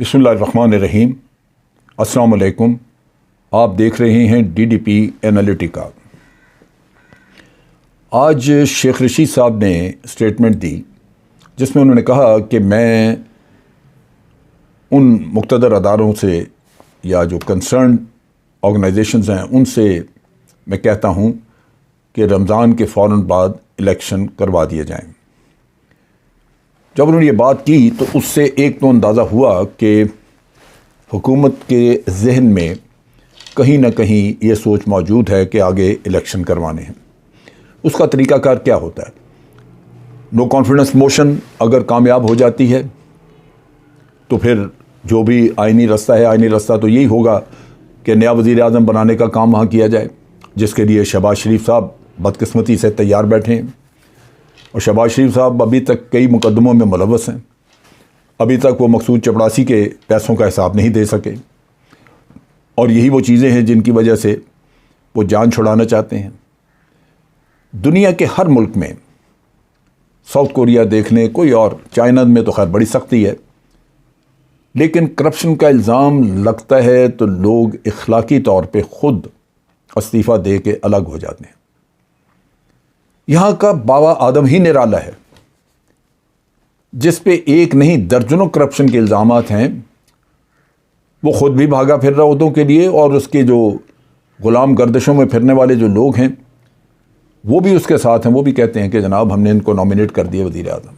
بسم اللہ الرحمن الرحیم۔ السلام علیکم۔ آپ دیکھ رہے ہیں DDP انالیٹیکا۔ آج شیخ رشید صاحب نے اسٹیٹمنٹ دی جس میں انہوں نے کہا کہ میں ان مقتدر اداروں سے یا جو کنسرن آرگنائزیشنز ہیں ان سے میں کہتا ہوں کہ رمضان کے فوراً بعد الیکشن کروا دیے جائیں۔ جب انہوں نے یہ بات کی تو اس سے ایک تو اندازہ ہوا کہ حکومت کے ذہن میں کہیں نہ کہیں یہ سوچ موجود ہے کہ آگے الیکشن کروانے ہیں۔ اس کا طریقہ کار کیا ہوتا ہے؟ نو کانفیڈنس موشن اگر کامیاب ہو جاتی ہے تو پھر جو بھی آئینی رستہ تو یہی ہوگا کہ نیا وزیر اعظم بنانے کا کام وہاں کیا جائے، جس کے لیے شہباز شریف صاحب بدقسمتی سے تیار بیٹھے ہیں۔ اور شہباز شریف صاحب ابھی تک کئی مقدموں میں ملوث ہیں، ابھی تک وہ مقصود چپڑاسی کے پیسوں کا حساب نہیں دے سکے، اور یہی وہ چیزیں ہیں جن کی وجہ سے وہ جان چھڑانا چاہتے ہیں۔ دنیا کے ہر ملک میں، ساؤتھ کوریا دیکھ لیں، کوئی اور، چائنا میں تو خیر بڑی سختی ہے، لیکن کرپشن کا الزام لگتا ہے تو لوگ اخلاقی طور پہ خود استعفیٰ دے کے الگ ہو جاتے ہیں۔ یہاں کا بابا آدم ہی نرالا ہے جس پہ ایک نہیں درجنوں کرپشن کے الزامات ہیں۔ وہ خود بھی بھاگا پھر رہا عہدوں کے لیے، اور اس کے جو غلام گردشوں میں پھرنے والے جو لوگ ہیں وہ بھی اس کے ساتھ ہیں، وہ بھی کہتے ہیں کہ جناب ہم نے ان کو نامینیٹ کر دیا وزیر اعظم۔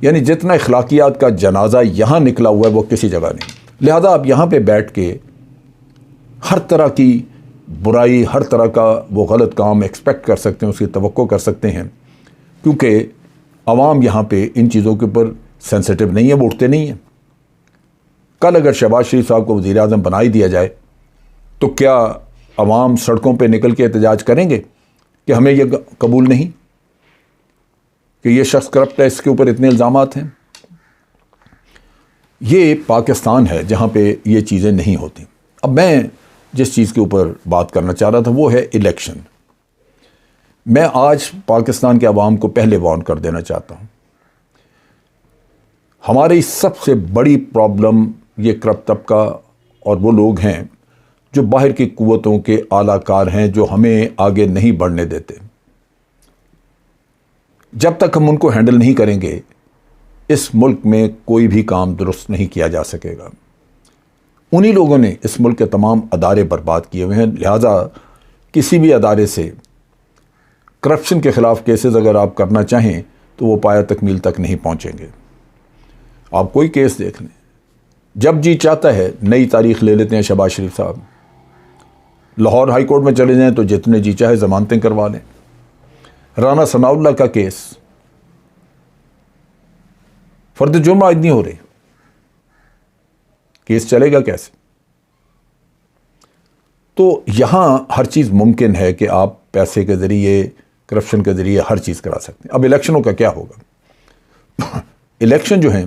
یعنی جتنا اخلاقیات کا جنازہ یہاں نکلا ہوا ہے وہ کسی جگہ نہیں۔ لہذا آپ یہاں پہ بیٹھ کے ہر طرح کی برائی، ہر طرح کا وہ غلط کام ایکسپیکٹ کر سکتے ہیں، اس کی توقع کر سکتے ہیں، کیونکہ عوام یہاں پہ ان چیزوں کے اوپر سینسیٹیو نہیں ہے، وہ اٹھتے نہیں ہیں۔ کل اگر شہباز شریف صاحب کو وزیر اعظم بنا ہی دیا جائے تو کیا عوام سڑکوں پہ نکل کے احتجاج کریں گے کہ ہمیں یہ قبول نہیں کہ یہ شخص کرپٹ ہے، اس کے اوپر اتنے الزامات ہیں؟ یہ پاکستان ہے جہاں پہ یہ چیزیں نہیں ہوتی۔ اب میں جس چیز کے اوپر بات کرنا چاہ رہا تھا وہ ہے الیکشن۔ میں آج پاکستان کے عوام کو پہلے وارن کر دینا چاہتا ہوں، ہماری سب سے بڑی پرابلم یہ کرپٹ طبقہ اور وہ لوگ ہیں جو باہر کی قوتوں کے اعلیٰ کار ہیں، جو ہمیں آگے نہیں بڑھنے دیتے۔ جب تک ہم ان کو ہینڈل نہیں کریں گے اس ملک میں کوئی بھی کام درست نہیں کیا جا سکے گا۔ انہی لوگوں نے اس ملک کے تمام ادارے برباد کیے ہوئے ہیں، لہٰذا کسی بھی ادارے سے کرپشن کے خلاف کیسز اگر آپ کرنا چاہیں تو وہ پایہ تکمیل تک نہیں پہنچیں گے۔ آپ کوئی کیس دیکھ لیں، جب جی چاہتا ہے نئی تاریخ لے لیتے ہیں شہباز شریف صاحب، لاہور ہائی کورٹ میں چلے جائیں تو جتنے جی چاہے ضمانتیں کروا لیں۔ رانا ثناء اللہ کا کیس فرد جرم عائد نہیں ہو رہے، کیس چلے گا کیسے؟ تو یہاں ہر چیز ممکن ہے کہ آپ پیسے کے ذریعے، کرپشن کے ذریعے ہر چیز کرا سکتے ہیں۔ اب الیکشنوں کا کیا ہوگا؟ الیکشن جو ہیں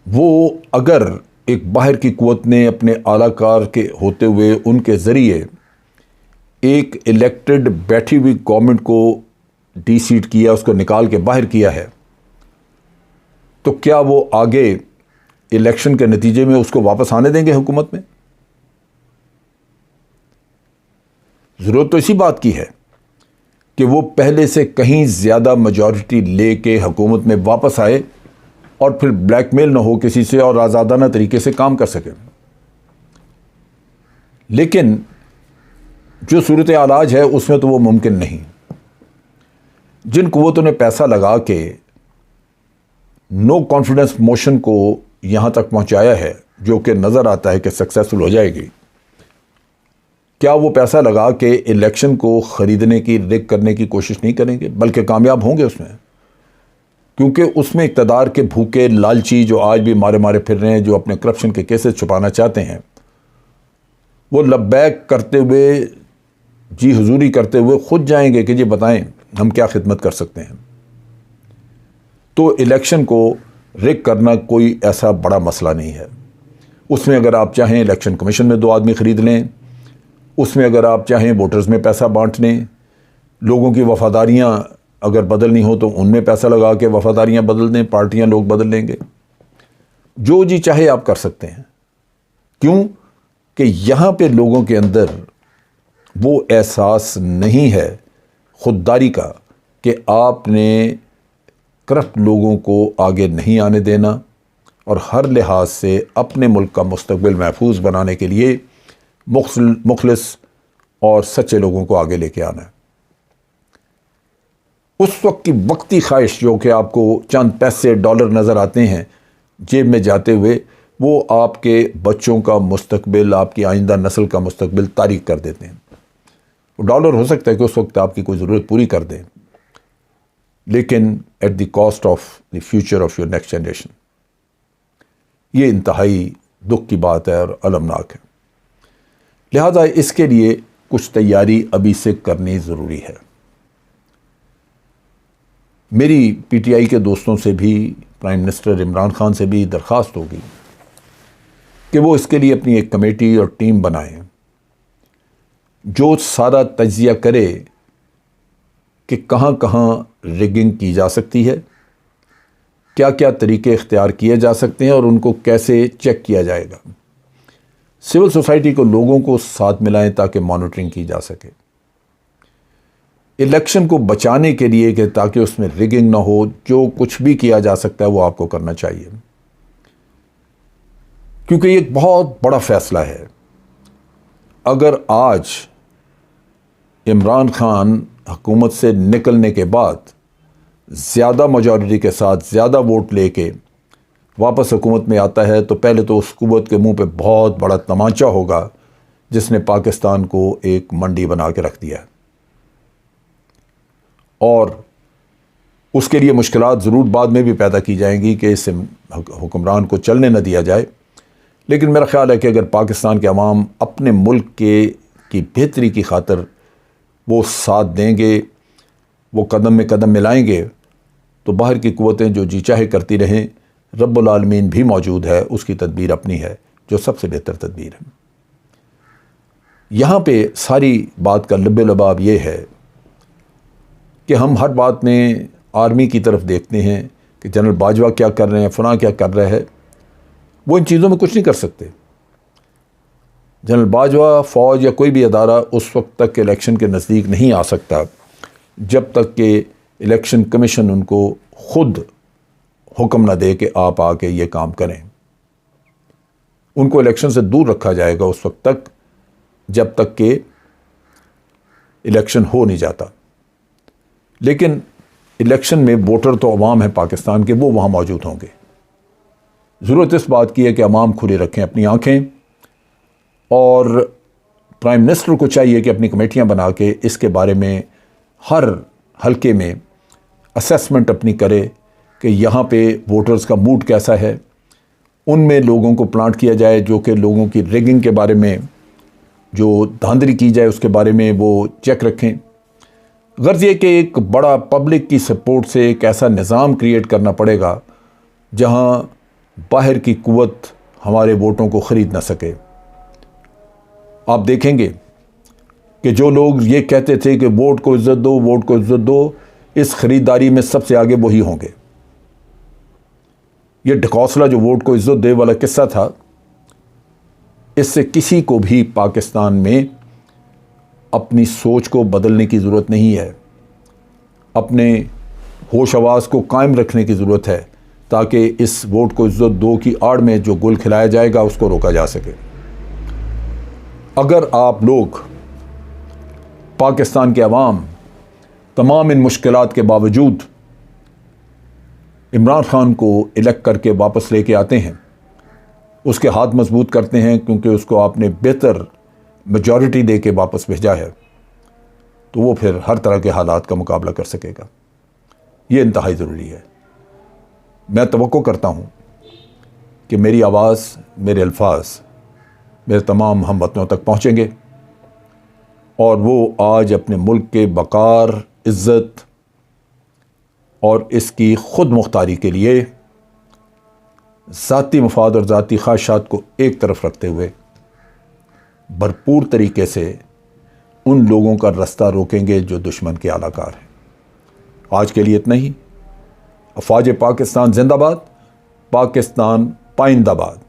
وہ اگر ایک باہر کی قوت نے اپنے اعلیٰ کار کے ہوتے ہوئے ان کے ذریعے ایک الیکٹڈ بیٹھی ہوئی گورنمنٹ کو ڈی سیٹ کیا، اس کو نکال کے باہر کیا ہے، تو کیا وہ آگے الیکشن کے نتیجے میں اس کو واپس آنے دیں گے حکومت میں؟ ضرورت تو اسی بات کی ہے کہ وہ پہلے سے کہیں زیادہ میجورٹی لے کے حکومت میں واپس آئے اور پھر بلیک میل نہ ہو کسی سے اور آزادانہ طریقے سے کام کر سکے۔ لیکن جو صورتحال آج ہے اس میں تو وہ ممکن نہیں۔ جن قوتوں نے پیسہ لگا کے نو کانفیڈنس موشن کو یہاں تک پہنچایا ہے، جو کہ نظر آتا ہے کہ سکسیسفل ہو جائے گی، کیا وہ پیسہ لگا کے الیکشن کو خریدنے کی، ریگ کرنے کی کوشش نہیں کریں گے، بلکہ کامیاب ہوں گے اس میں؟ کیونکہ اس میں اقتدار کے بھوکے لالچی جو آج بھی مارے مارے پھر رہے ہیں، جو اپنے کرپشن کے کیسز چھپانا چاہتے ہیں، وہ لبیک کرتے ہوئے، جی حضوری کرتے ہوئے خود جائیں گے کہ جی بتائیں ہم کیا خدمت کر سکتے ہیں۔ تو الیکشن کو ریگ کرنا کوئی ایسا بڑا مسئلہ نہیں ہے۔ اس میں اگر آپ چاہیں الیکشن کمیشن میں 2 آدمی خرید لیں، اس میں اگر آپ چاہیں ووٹرز میں پیسہ بانٹ لیں، لوگوں کی وفاداریاں اگر بدلنی ہو تو ان میں پیسہ لگا کے وفاداریاں بدل دیں، پارٹیاں لوگ بدل لیں گے۔ جو جی چاہے آپ کر سکتے ہیں. کیوں کہ یہاں پہ لوگوں کے اندر وہ احساس نہیں ہے خودداری کا کہ آپ نے کرپٹ لوگوں کو آگے نہیں آنے دینا اور ہر لحاظ سے اپنے ملک کا مستقبل محفوظ بنانے کے لیے مخلص اور سچے لوگوں کو آگے لے کے آنا ہے. اس وقت کی وقتی خواہش جو کہ آپ کو چند پیسے ڈالر نظر آتے ہیں جیب میں جاتے ہوئے، وہ آپ کے بچوں کا مستقبل، آپ کی آئندہ نسل کا مستقبل تاریک کر دیتے ہیں. وہ ڈالر ہو سکتا ہے کہ اس وقت آپ کی کوئی ضرورت پوری کر دیں، لیکن at the cost of the future of your next generation. یہ انتہائی دکھ کی بات ہے اور المناک ہے. لہذا اس کے لیے کچھ تیاری ابھی سے کرنی ضروری ہے. میری پی ٹی آئی کے دوستوں سے بھی، پرائم منسٹر عمران خان سے بھی درخواست ہوگی کہ وہ اس کے لیے اپنی ایک کمیٹی اور ٹیم بنائیں جو سارا تجزیہ کرے کہ کہاں کہاں ریگنگ کی جا سکتی ہے، کیا کیا طریقے اختیار کیے جا سکتے ہیں اور ان کو کیسے چیک کیا جائے گا. سول سوسائٹی کو، لوگوں کو ساتھ ملائیں تاکہ مانیٹرنگ کی جا سکے. الیکشن کو بچانے کے لیے کہ تاکہ اس میں ریگنگ نہ ہو، جو کچھ بھی کیا جا سکتا ہے وہ آپ کو کرنا چاہیے، کیونکہ یہ ایک بہت بڑا فیصلہ ہے. اگر آج عمران خان حکومت سے نکلنے کے بعد زیادہ میجورٹی کے ساتھ زیادہ ووٹ لے کے واپس حکومت میں آتا ہے تو پہلے تو اس قوت کے منہ پہ بہت بڑا تمانچہ ہوگا جس نے پاکستان کو ایک منڈی بنا کے رکھ دیا ہے، اور اس کے لیے مشکلات ضرور بعد میں بھی پیدا کی جائیں گی کہ اس حکمران کو چلنے نہ دیا جائے. لیکن میرا خیال ہے کہ اگر پاکستان کے عوام اپنے ملک کی بہتری کی خاطر وہ ساتھ دیں گے، وہ قدم میں قدم ملائیں گے، تو باہر کی قوتیں جو جی چاہے کرتی رہیں، رب العالمین بھی موجود ہے، اس کی تدبیر اپنی ہے جو سب سے بہتر تدبیر ہے. یہاں پہ ساری بات کا لب لباب یہ ہے کہ ہم ہر بات میں آرمی کی طرف دیکھتے ہیں کہ جنرل باجوہ کیا کر رہے ہیں، فلاں کیا کر رہے ہیں. وہ ان چیزوں میں کچھ نہیں کر سکتے. جنرل باجوہ، فوج یا کوئی بھی ادارہ اس وقت تک الیکشن کے نزدیک نہیں آ سکتا جب تک کہ الیکشن کمیشن ان کو خود حکم نہ دے کہ آپ آ کے یہ کام کریں. ان کو الیکشن سے دور رکھا جائے گا اس وقت تک جب تک کہ الیکشن ہو نہیں جاتا. لیکن الیکشن میں ووٹر تو عوام ہے پاکستان کے، وہ وہاں موجود ہوں گے. ضرورت اس بات کی ہے کہ عوام کھلی رکھیں اپنی آنکھیں، اور پرائم منسٹر کو چاہیے کہ اپنی کمیٹیاں بنا کے اس کے بارے میں ہر حلقے میں اسیسمنٹ اپنی کرے کہ یہاں پہ ووٹرز کا موڈ کیسا ہے. ان میں لوگوں کو پلانٹ کیا جائے جو کہ لوگوں کی ریگنگ کے بارے میں، جو دھاندلی کی جائے اس کے بارے میں وہ چیک رکھیں. غرض یہ کہ ایک بڑا پبلک کی سپورٹ سے ایک ایسا نظام کریٹ کرنا پڑے گا جہاں باہر کی قوت ہمارے ووٹوں کو خرید نہ سکے. آپ دیکھیں گے کہ جو لوگ یہ کہتے تھے کہ ووٹ کو عزت دو، ووٹ کو عزت دو، اس خریداری میں سب سے آگے وہی ہوں گے. یہ ڈھکوسلا جو ووٹ کو عزت دے والا قصہ تھا، اس سے کسی کو بھی پاکستان میں اپنی سوچ کو بدلنے کی ضرورت نہیں ہے. اپنے ہوش آواز کو قائم رکھنے کی ضرورت ہے تاکہ اس ووٹ کو عزت دو کی آڑ میں جو گل کھلایا جائے گا اس کو روکا جا سکے. اگر آپ لوگ، پاکستان کے عوام، تمام ان مشکلات کے باوجود عمران خان کو الیکٹ کر کے واپس لے کے آتے ہیں، اس کے ہاتھ مضبوط کرتے ہیں کیونکہ اس کو آپ نے بہتر میجورٹی دے کے واپس بھیجا ہے، تو وہ پھر ہر طرح کے حالات کا مقابلہ کر سکے گا. یہ انتہائی ضروری ہے. میں توقع کرتا ہوں کہ میری آواز، میرے الفاظ میرے تمام ہم وطنوں تک پہنچیں گے، اور وہ آج اپنے ملک کے وقار، عزت اور اس کی خود مختاری کے لیے ذاتی مفاد اور ذاتی خواہشات کو ایک طرف رکھتے ہوئے بھرپور طریقے سے ان لوگوں کا رستہ روکیں گے جو دشمن کے اعلی کار ہیں. آج کے لیے اتنا ہی. افواج پاکستان زندہ باد. پاکستان پائندہ باد.